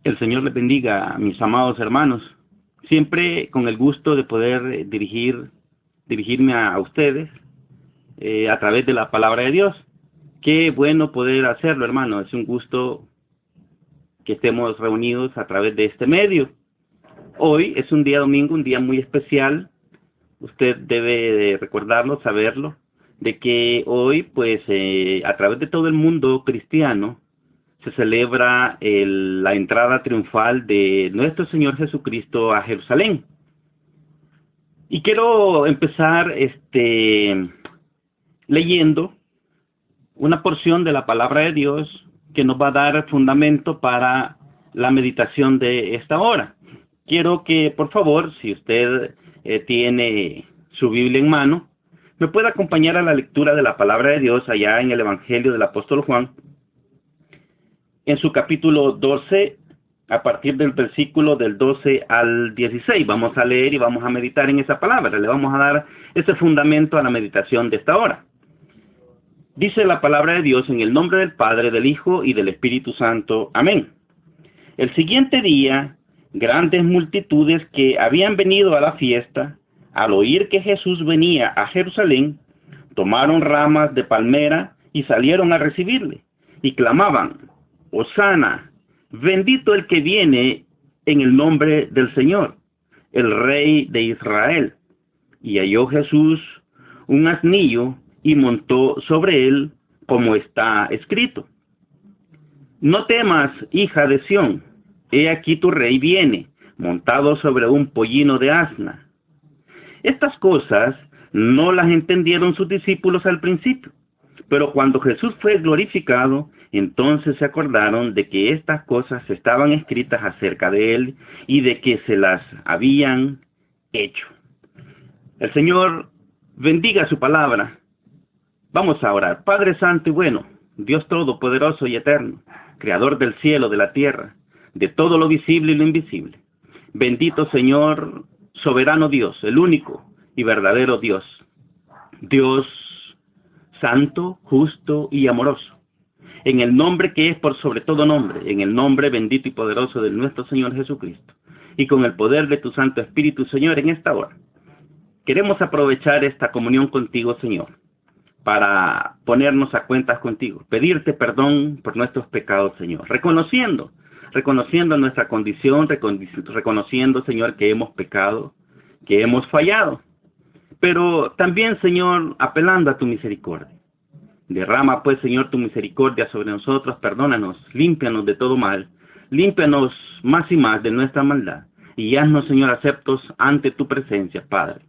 El Señor les bendiga, mis amados hermanos. Siempre con el gusto de poder dirigirme a ustedes a través de la palabra de Dios. Qué bueno poder hacerlo, hermano. Es un gusto que estemos reunidos a través de este medio. Hoy es un día domingo, un día muy especial. Usted debe de recordarlo, saberlo, de que hoy, pues, a través de todo el mundo cristiano, se celebra la entrada triunfal de nuestro Señor Jesucristo a Jerusalén. Y quiero empezar leyendo una porción de la palabra de Dios que nos va a dar fundamento para la meditación de esta hora. Quiero que, por favor, si usted tiene su Biblia en mano, me pueda acompañar a la lectura de la palabra de Dios allá en el Evangelio del apóstol Juan, en su capítulo 12, a partir del versículo del 12 al 16. Vamos a leer y vamos a meditar en esa palabra. Le vamos a dar ese fundamento a la meditación de esta hora. Dice la palabra de Dios en el nombre del Padre, del Hijo y del Espíritu Santo. Amén. El siguiente día, grandes multitudes que habían venido a la fiesta, al oír que Jesús venía a Jerusalén, tomaron ramas de palmera y salieron a recibirle, y clamaban: Hosana, bendito el que viene en el nombre del Señor, el Rey de Israel. Y halló Jesús un asnillo y montó sobre él, como está escrito: No temas, hija de Sión, he aquí tu rey viene, montado sobre un pollino de asna. Estas cosas no las entendieron sus discípulos al principio, pero cuando Jesús fue glorificado, entonces se acordaron de que estas cosas estaban escritas acerca de él y de que se las habían hecho. El Señor bendiga su palabra. Vamos a orar. Padre Santo y bueno, Dios Todopoderoso y Eterno, Creador del cielo, de la tierra, de todo lo visible y lo invisible. Bendito Señor, soberano Dios, el único y verdadero Dios. Dios santo, justo y amoroso. En el nombre que es por sobre todo nombre, en el nombre bendito y poderoso de nuestro Señor Jesucristo, y con el poder de tu Santo Espíritu, Señor, en esta hora, queremos aprovechar esta comunión contigo, Señor, para ponernos a cuentas contigo, pedirte perdón por nuestros pecados, Señor, reconociendo nuestra condición, reconociendo, Señor, que hemos pecado, que hemos fallado, pero también, Señor, apelando a tu misericordia. Derrama, pues, Señor, tu misericordia sobre nosotros, perdónanos, límpianos de todo mal, límpianos más y más de nuestra maldad, y haznos, Señor, aceptos ante tu presencia, Padre.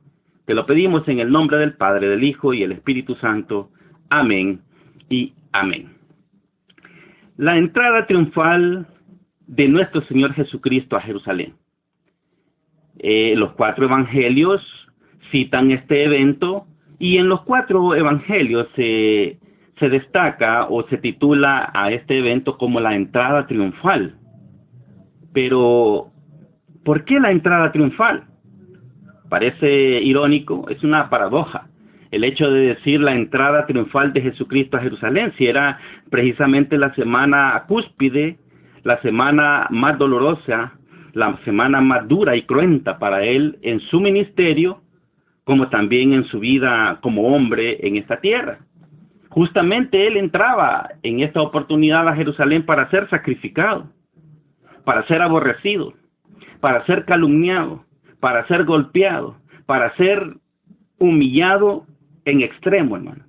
Te lo pedimos en el nombre del Padre, del Hijo y el Espíritu Santo. Amén y amén. La entrada triunfal de nuestro Señor Jesucristo a Jerusalén. Los 4 evangelios citan este evento, y en los 4 evangelios se destaca o se titula a este evento como la entrada triunfal. Pero, ¿por qué la entrada triunfal? Parece irónico, es una paradoja el hecho de decir la entrada triunfal de Jesucristo a Jerusalén, si era precisamente la semana cúspide, la semana más dolorosa, la semana más dura y cruenta para él en su ministerio, como también en su vida como hombre en esta tierra. Justamente él entraba en esta oportunidad a Jerusalén para ser sacrificado, para ser aborrecido, para ser calumniado, para ser golpeado, para ser humillado en extremo, hermano.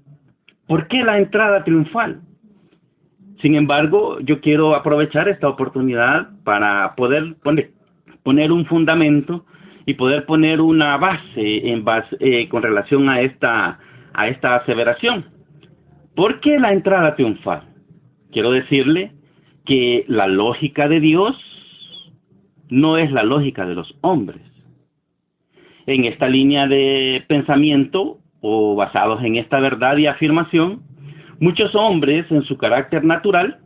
¿Por qué la entrada triunfal? Sin embargo, yo quiero aprovechar esta oportunidad para poder poner un fundamento y poder poner una base con relación a esta aseveración. ¿Por qué la entrada triunfal? Quiero decirle que la lógica de Dios no es la lógica de los hombres. En esta línea de pensamiento, o basados en esta verdad y afirmación, muchos hombres en su carácter natural,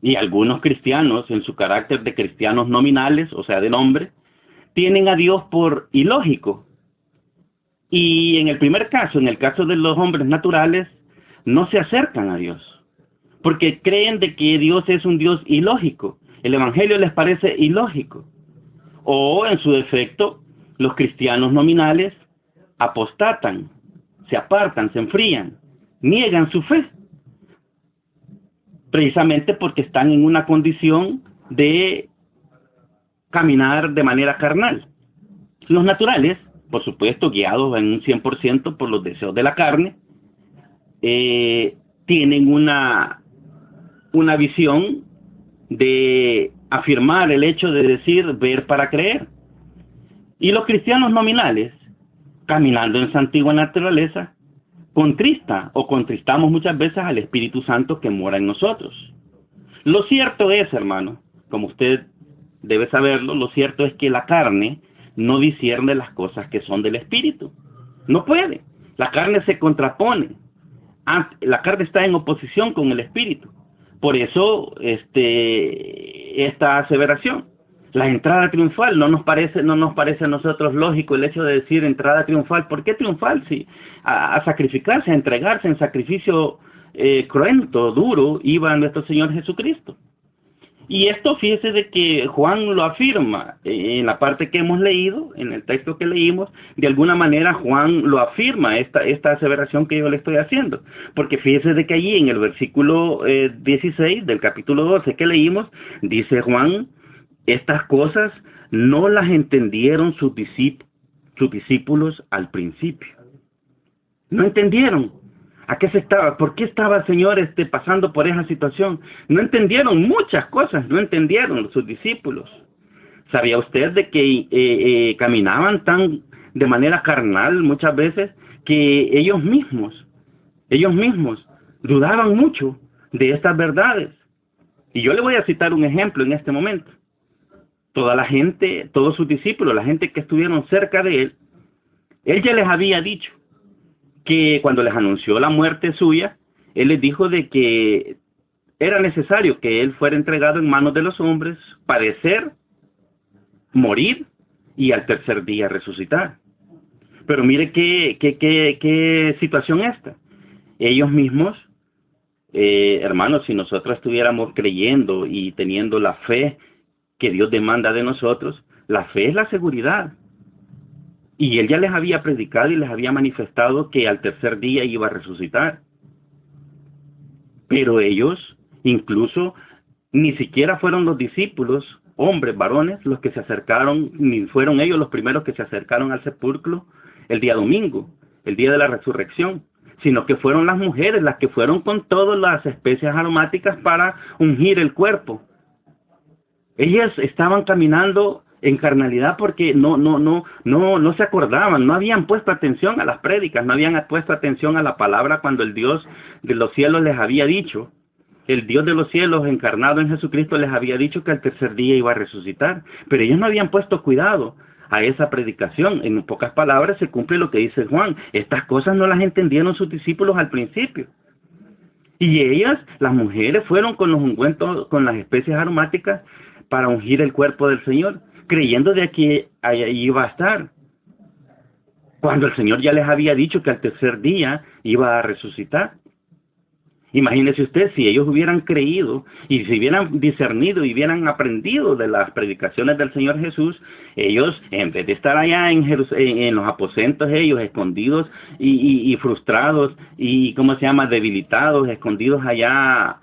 y algunos cristianos en su carácter de cristianos nominales, o sea, de nombre, tienen a Dios por ilógico. Y en el primer caso, en el caso de los hombres naturales, no se acercan a Dios, porque creen de que Dios es un Dios ilógico, El evangelio les parece ilógico. O, en su defecto, los cristianos nominales apostatan, se apartan, se enfrían, niegan su fe, precisamente porque están en una condición de caminar de manera carnal. Los naturales, por supuesto, guiados en un 100% por los deseos de la carne, tienen una visión de afirmar el hecho de decir ver para creer. Y los cristianos nominales, caminando en esa antigua naturaleza, contristamos muchas veces al Espíritu Santo que mora en nosotros. Lo cierto es, hermano, como usted debe saberlo, lo cierto es que la carne no discierne las cosas que son del Espíritu. No puede. La carne se contrapone. La carne está en oposición con el Espíritu. Por eso esta aseveración. La entrada triunfal no nos parece a nosotros lógico el hecho de decir entrada triunfal. ¿Por qué triunfal? Si a sacrificarse, a entregarse en sacrificio cruento, duro, iba nuestro Señor Jesucristo. Y esto, fíjese de que Juan lo afirma en la parte que hemos leído, en el texto que leímos, de alguna manera Juan lo afirma, esta aseveración que yo le estoy haciendo. Porque fíjese de que allí en el versículo 16 del capítulo 12 que leímos, dice Juan, estas cosas no las entendieron sus discípulos al principio. No entendieron. ¿Por qué estaba el Señor pasando por esa situación? No entendieron muchas cosas, no entendieron sus discípulos. ¿Sabía usted de que caminaban de manera carnal muchas veces que ellos mismos dudaban mucho de estas verdades? Y yo le voy a citar un ejemplo en este momento. Toda la gente, todos sus discípulos, la gente que estuvieron cerca de él ya les había dicho que cuando les anunció la muerte suya, él les dijo de que era necesario que él fuera entregado en manos de los hombres, padecer, morir y al tercer día resucitar. Pero mire qué situación esta. Ellos mismos, hermanos, si nosotros estuviéramos creyendo y teniendo la fe que Dios demanda de nosotros, la fe es la seguridad. Y él ya les había predicado y les había manifestado que al tercer día iba a resucitar. Pero ellos, incluso, ni siquiera fueron los discípulos, hombres, varones, los que se acercaron, ni fueron ellos los primeros que se acercaron al sepulcro el día domingo, el día de la resurrección, sino que fueron las mujeres las que fueron con todas las especias aromáticas para ungir el cuerpo. Ellas estaban caminando en carnalidad porque no se acordaban, no habían puesto atención a las prédicas, no habían puesto atención a la palabra cuando el Dios de los cielos les había dicho, el Dios de los cielos encarnado en Jesucristo les había dicho que al tercer día iba a resucitar, pero ellos no habían puesto cuidado a esa predicación. En pocas palabras se cumple lo que dice Juan, estas cosas no las entendieron sus discípulos al principio. Y ellas, las mujeres, fueron con los ungüentos, con las especias aromáticas para ungir el cuerpo del Señor, creyendo de que ahí iba a estar, cuando el Señor ya les había dicho que al tercer día iba a resucitar. Imagínese usted si ellos hubieran creído y si hubieran discernido y hubieran aprendido de las predicaciones del Señor Jesús, ellos, en vez de estar allá en los aposentos, ellos escondidos y frustrados y, debilitados, escondidos allá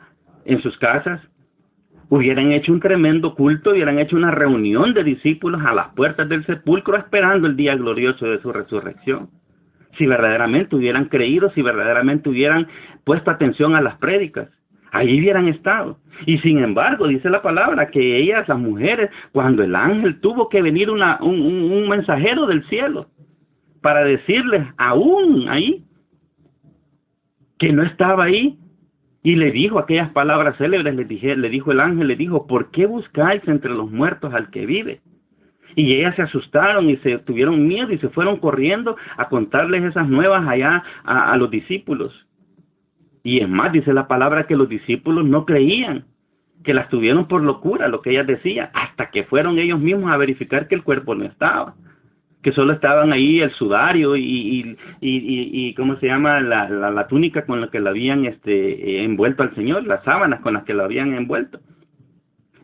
en sus casas, hubieran hecho un tremendo culto, hubieran hecho una reunión de discípulos a las puertas del sepulcro esperando el día glorioso de su resurrección. Si verdaderamente hubieran creído, si verdaderamente hubieran puesto atención a las prédicas, ahí hubieran estado. Y sin embargo, dice la palabra que ellas, las mujeres, cuando el ángel tuvo que venir un mensajero del cielo para decirles aún ahí que no estaba ahí, y le dijo aquellas palabras célebres, le dijo el ángel, le dijo, ¿por qué buscáis entre los muertos al que vive? Y ellas se asustaron y se tuvieron miedo y se fueron corriendo a contarles esas nuevas allá a los discípulos. Y es más, dice la palabra que los discípulos no creían, que las tuvieron por locura, lo que ellas decían, hasta que fueron ellos mismos a verificar que el cuerpo no estaba, que solo estaban ahí el sudario y la túnica con la que la habían envuelto al Señor, las sábanas con las que lo habían envuelto.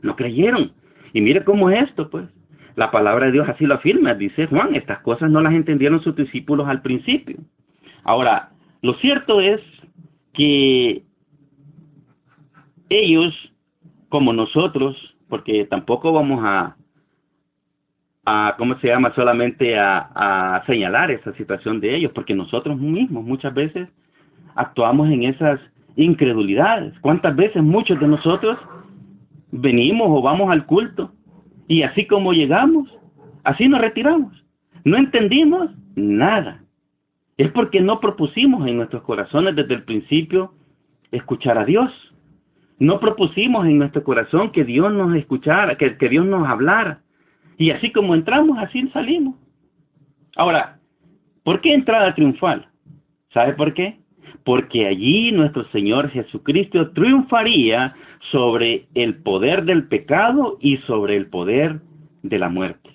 No creyeron. Y mire cómo es esto, pues. La palabra de Dios así lo afirma. Dice Juan, estas cosas no las entendieron sus discípulos al principio. Ahora, lo cierto es que ellos, como nosotros, porque tampoco vamos a ¿cómo se llama? Solamente a señalar esa situación de ellos, porque nosotros mismos muchas veces actuamos en esas incredulidades. ¿Cuántas veces muchos de nosotros venimos o vamos al culto y así como llegamos, así nos retiramos? No entendimos nada. Es porque no propusimos en nuestros corazones desde el principio escuchar a Dios. No propusimos en nuestro corazón que Dios nos escuchara, que Dios nos hablara. Y así como entramos, así salimos. Ahora, ¿por qué entrada triunfal? ¿Sabe por qué? Porque allí nuestro Señor Jesucristo triunfaría sobre el poder del pecado y sobre el poder de la muerte.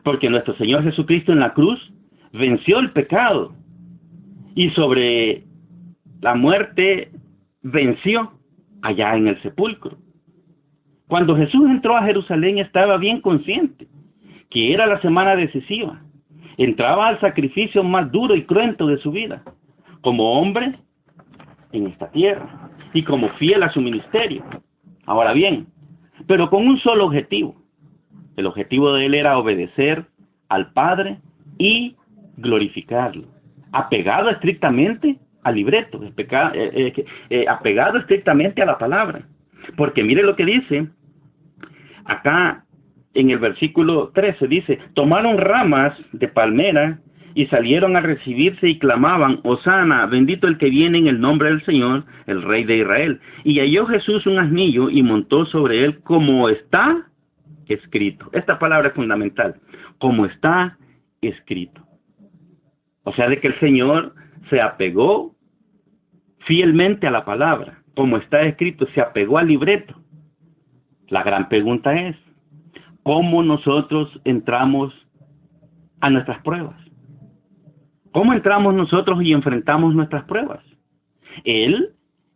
Porque nuestro Señor Jesucristo en la cruz venció el pecado y sobre la muerte venció allá en el sepulcro. Cuando Jesús entró a Jerusalén estaba bien consciente que era la semana decisiva. Entraba al sacrificio más duro y cruento de su vida, como hombre en esta tierra y como fiel a su ministerio. Ahora bien, pero con un solo objetivo. El objetivo de él era obedecer al Padre y glorificarlo, apegado estrictamente al libreto, apegado estrictamente a la palabra. Porque mire lo que dice acá en el versículo 13, dice, tomaron ramas de palmera y salieron a recibirse y clamaban, Hosana, bendito el que viene en el nombre del Señor, el Rey de Israel. Y halló Jesús un asnillo y montó sobre él, como está escrito. Esta palabra es fundamental, como está escrito. O sea, de que el Señor se apegó fielmente a la palabra, como está escrito, se apegó al libreto. La gran pregunta es, ¿cómo nosotros entramos a nuestras pruebas? ¿Cómo entramos nosotros y enfrentamos nuestras pruebas? Él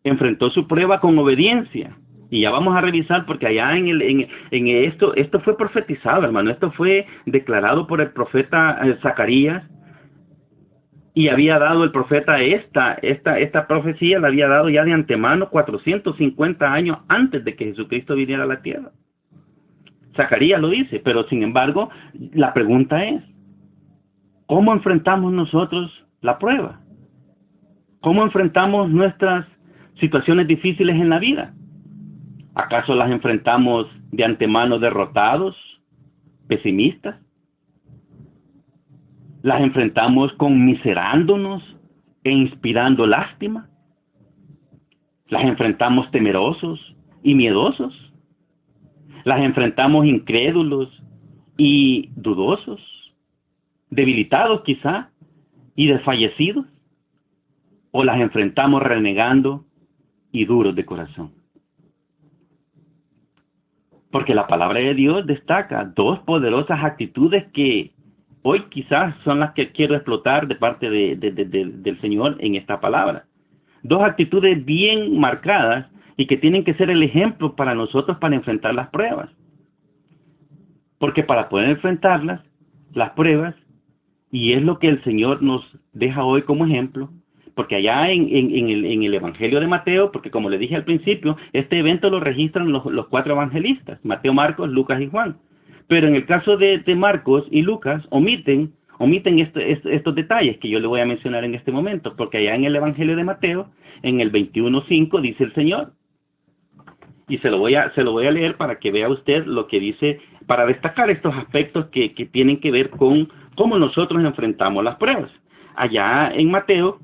enfrentó su prueba con obediencia. Y ya vamos a revisar, porque allá esto fue profetizado, hermano. Esto fue declarado por el profeta Zacarías. Y había dado el profeta esta profecía, la había dado ya de antemano 450 años antes de que Jesucristo viniera a la tierra. Zacarías lo dice, pero sin embargo, la pregunta es, ¿cómo enfrentamos nosotros la prueba? ¿Cómo enfrentamos nuestras situaciones difíciles en la vida? ¿Acaso las enfrentamos de antemano derrotados, pesimistas? ¿Las enfrentamos conmiserándonos e inspirando lástima? ¿Las enfrentamos temerosos y miedosos? ¿Las enfrentamos incrédulos y dudosos? ¿Debilitados quizá y desfallecidos? ¿O las enfrentamos renegando y duros de corazón? Porque la palabra de Dios destaca dos poderosas actitudes que hoy quizás son las que quiero explotar de parte del Señor en esta palabra. Dos actitudes bien marcadas y que tienen que ser el ejemplo para nosotros para enfrentar las pruebas. Porque para poder enfrentarlas, las pruebas, y es lo que el Señor nos deja hoy como ejemplo, porque allá en el Evangelio de Mateo, porque como le dije al principio, este evento lo registran los cuatro evangelistas, Mateo, Marcos, Lucas y Juan. Pero en el caso de Marcos y Lucas omiten estos detalles que yo le voy a mencionar en este momento, porque allá en el Evangelio de Mateo, en el 21:5 dice el Señor, y se lo voy a leer para que vea usted lo que dice, para destacar estos aspectos que tienen que ver con cómo nosotros enfrentamos las pruebas. Allá en Mateo,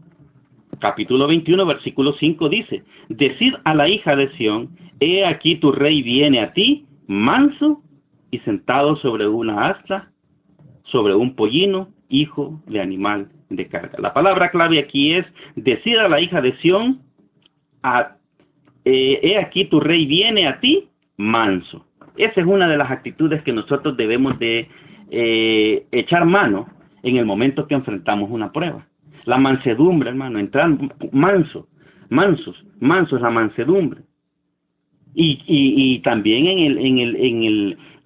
capítulo 21, versículo 5 dice, decid a la hija de Sión, he aquí tu rey viene a ti, manso y sentado sobre una asna, sobre un pollino, hijo de animal de carga. La palabra clave aquí es, decid a la hija de Sión, he aquí tu rey viene a ti, manso. Esa es una de las actitudes que nosotros debemos de echar mano en el momento que enfrentamos una prueba. La mansedumbre, hermano, entrar mansos, la mansedumbre. Y también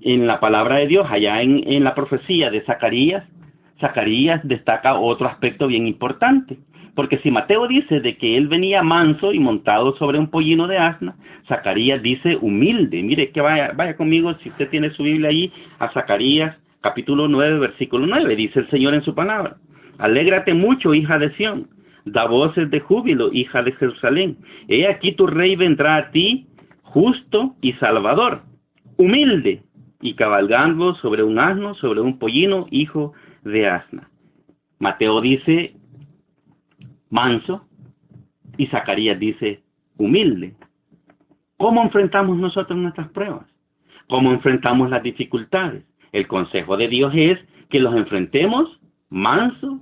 en la palabra de Dios, allá en la profecía de Zacarías, Zacarías destaca otro aspecto bien importante. Porque si Mateo dice de que él venía manso y montado sobre un pollino de asna, Zacarías dice humilde. Mire que vaya conmigo, si usted tiene su Biblia ahí, a Zacarías capítulo 9, versículo 9. Dice el Señor en su palabra: alégrate mucho, hija de Sión, da voces de júbilo, hija de Jerusalén. He aquí tu rey vendrá a ti, justo y salvador, humilde, y cabalgando sobre un asno, sobre un pollino, hijo de asna. Mateo dice manso y Zacarías dice humilde. ¿Cómo enfrentamos nosotros nuestras pruebas? ¿Cómo enfrentamos las dificultades? El consejo de Dios es que los enfrentemos mansos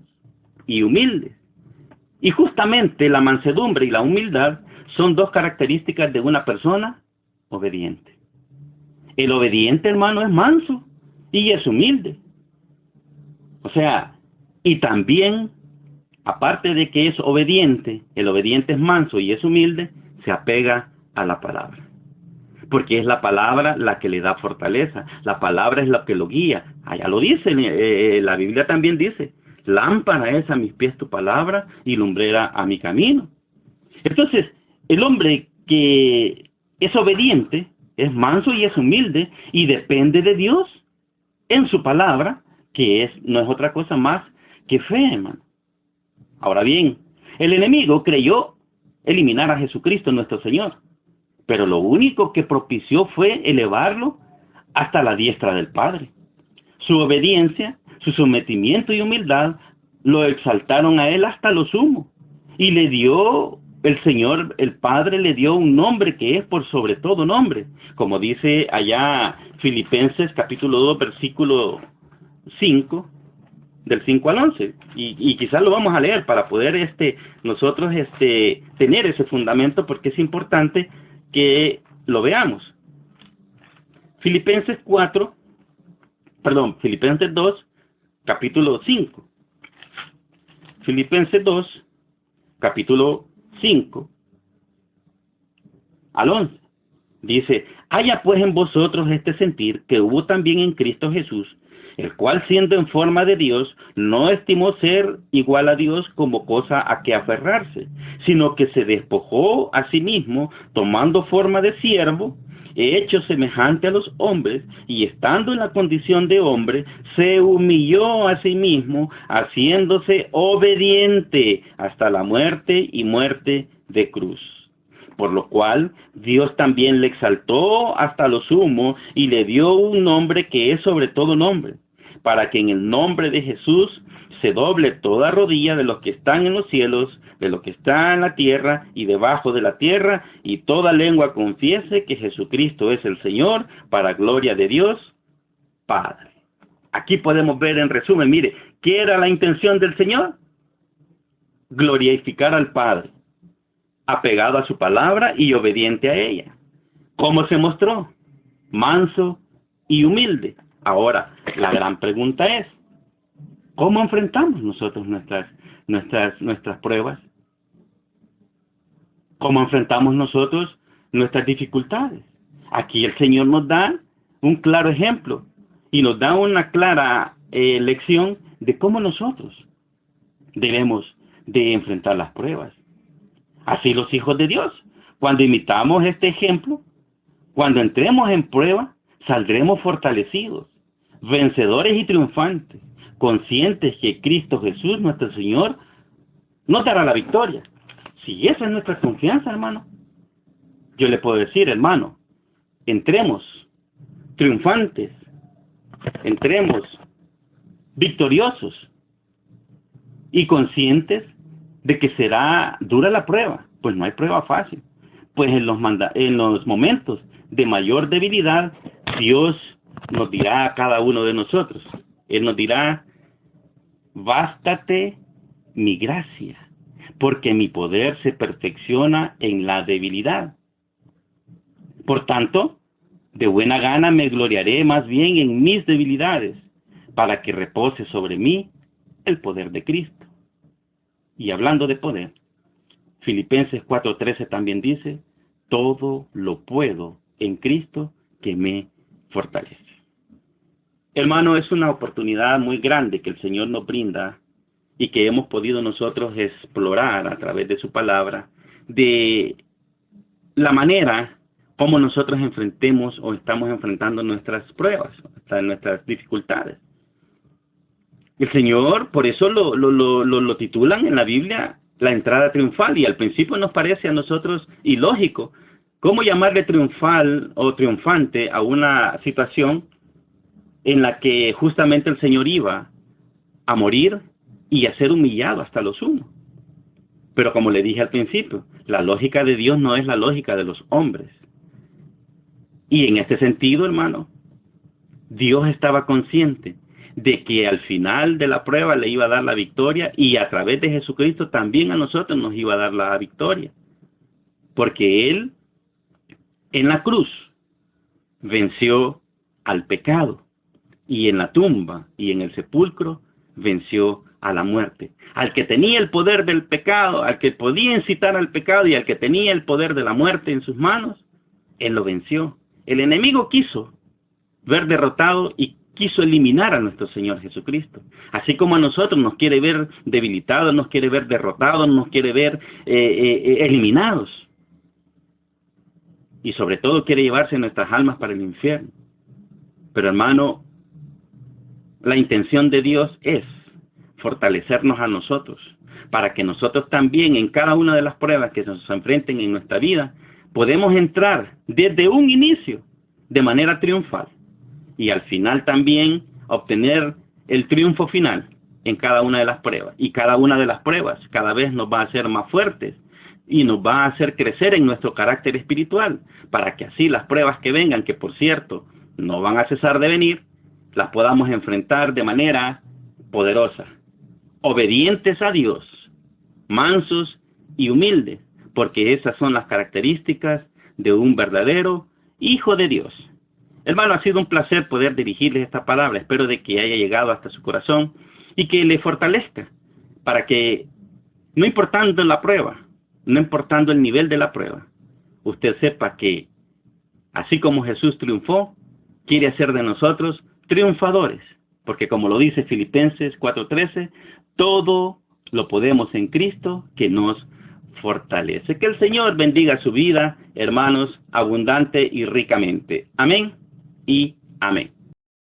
y humildes. Y justamente la mansedumbre y la humildad son dos características de una persona obediente. El obediente, hermano, es manso y es humilde. O sea, y también, aparte de que es obediente, el obediente es manso y es humilde, se apega a la palabra. Porque es la palabra la que le da fortaleza. La palabra es la que lo guía. Allá lo dice, la Biblia también dice: lámpara es a mis pies tu palabra y lumbrera a mi camino. Entonces, el hombre que es obediente, es manso y es humilde y depende de Dios en su palabra, que no es otra cosa más que fe, hermano. Ahora bien, el enemigo creyó eliminar a Jesucristo nuestro Señor, pero lo único que propició fue elevarlo hasta la diestra del Padre. Su obediencia, su sometimiento y humildad lo exaltaron a él hasta lo sumo, y le dio el Señor, el Padre, le dio un nombre que es por sobre todo nombre, como dice allá Filipenses capítulo 2 versículo 5, del 5 al 11, y quizás lo vamos a leer para poder nosotros tener ese fundamento, porque es importante que lo veamos. Filipenses 2, capítulo 5. Filipenses 2, capítulo 5 al 11. Dice: haya pues en vosotros este sentir que hubo también en Cristo Jesús, el cual, siendo en forma de Dios, no estimó ser igual a Dios como cosa a que aferrarse, sino que se despojó a sí mismo, tomando forma de siervo, hecho semejante a los hombres, y estando en la condición de hombre, se humilló a sí mismo, haciéndose obediente hasta la muerte y muerte de cruz. Por lo cual Dios también le exaltó hasta lo sumo y le dio un nombre que es sobre todo nombre, para que en el nombre de Jesús se doble toda rodilla de los que están en los cielos, de los que están en la tierra y debajo de la tierra, y toda lengua confiese que Jesucristo es el Señor, para gloria de Dios Padre. Aquí podemos ver en resumen, mire, ¿qué era la intención del Señor? Glorificar al Padre, apegado a su palabra y obediente a ella. ¿Cómo se mostró? Manso y humilde. Ahora, la gran pregunta es: ¿cómo enfrentamos nosotros nuestras pruebas? ¿Cómo enfrentamos nosotros nuestras dificultades? Aquí el Señor nos da un claro ejemplo y nos da una clara lección de cómo nosotros debemos de enfrentar las pruebas. Así los hijos de Dios, cuando imitamos este ejemplo, cuando entremos en prueba, saldremos fortalecidos, vencedores y triunfantes, conscientes que Cristo Jesús, nuestro Señor, nos dará la victoria. Si esa es nuestra confianza, hermano, yo le puedo decir, hermano, entremos triunfantes, entremos victoriosos y conscientes de que será dura la prueba. Pues no hay prueba fácil. Pues en los momentos de mayor debilidad, Dios nos dirá a cada uno de nosotros. Él nos dirá: bástate mi gracia, porque mi poder se perfecciona en la debilidad. Por tanto, de buena gana me gloriaré más bien en mis debilidades, para que repose sobre mí el poder de Cristo. Y hablando de poder, Filipenses 4:13 también dice: todo lo puedo en Cristo que me fortalece. Hermano, es una oportunidad muy grande que el Señor nos brinda y que hemos podido nosotros explorar a través de su palabra, de la manera como nosotros enfrentemos o estamos enfrentando nuestras pruebas, nuestras dificultades. El Señor, por eso lo titulan en la Biblia la entrada triunfal, y al principio nos parece a nosotros ilógico. ¿Cómo llamarle triunfal o triunfante a una situación en la que justamente el Señor iba a morir y a ser humillado hasta lo sumo? Pero como le dije al principio, la lógica de Dios no es la lógica de los hombres. Y en este sentido, hermano, Dios estaba consciente de que al final de la prueba le iba a dar la victoria, y a través de Jesucristo también a nosotros nos iba a dar la victoria. Porque Él, en la cruz, venció al pecado, y en la tumba y en el sepulcro venció a la muerte. Al que tenía el poder del pecado, al que podía incitar al pecado y al que tenía el poder de la muerte en sus manos, Él lo venció. El enemigo quiso ver derrotado y quiso eliminar a nuestro Señor Jesucristo. Así como a nosotros nos quiere ver debilitados, nos quiere ver derrotados, nos quiere ver eliminados. Y sobre todo quiere llevarse nuestras almas para el infierno. Pero hermano, la intención de Dios es fortalecernos a nosotros, para que nosotros también en cada una de las pruebas que nos enfrenten en nuestra vida, podemos entrar desde un inicio de manera triunfal, y al final también obtener el triunfo final en cada una de las pruebas. Y cada una de las pruebas cada vez nos va a hacer más fuertes y nos va a hacer crecer en nuestro carácter espiritual, para que así las pruebas que vengan, que por cierto no van a cesar de venir, las podamos enfrentar de manera poderosa, obedientes a Dios, mansos y humildes, porque esas son las características de un verdadero hijo de Dios. Hermano, ha sido un placer poder dirigirles esta palabra. Espero de que haya llegado hasta su corazón y que le fortalezca, para que, no importando la prueba, no importando el nivel de la prueba, usted sepa que, así como Jesús triunfó, quiere hacer de nosotros triunfadores, porque como lo dice Filipenses 4:13, todo lo podemos en Cristo que nos fortalece. Que el Señor bendiga su vida, hermanos, abundante y ricamente. Amén y amén.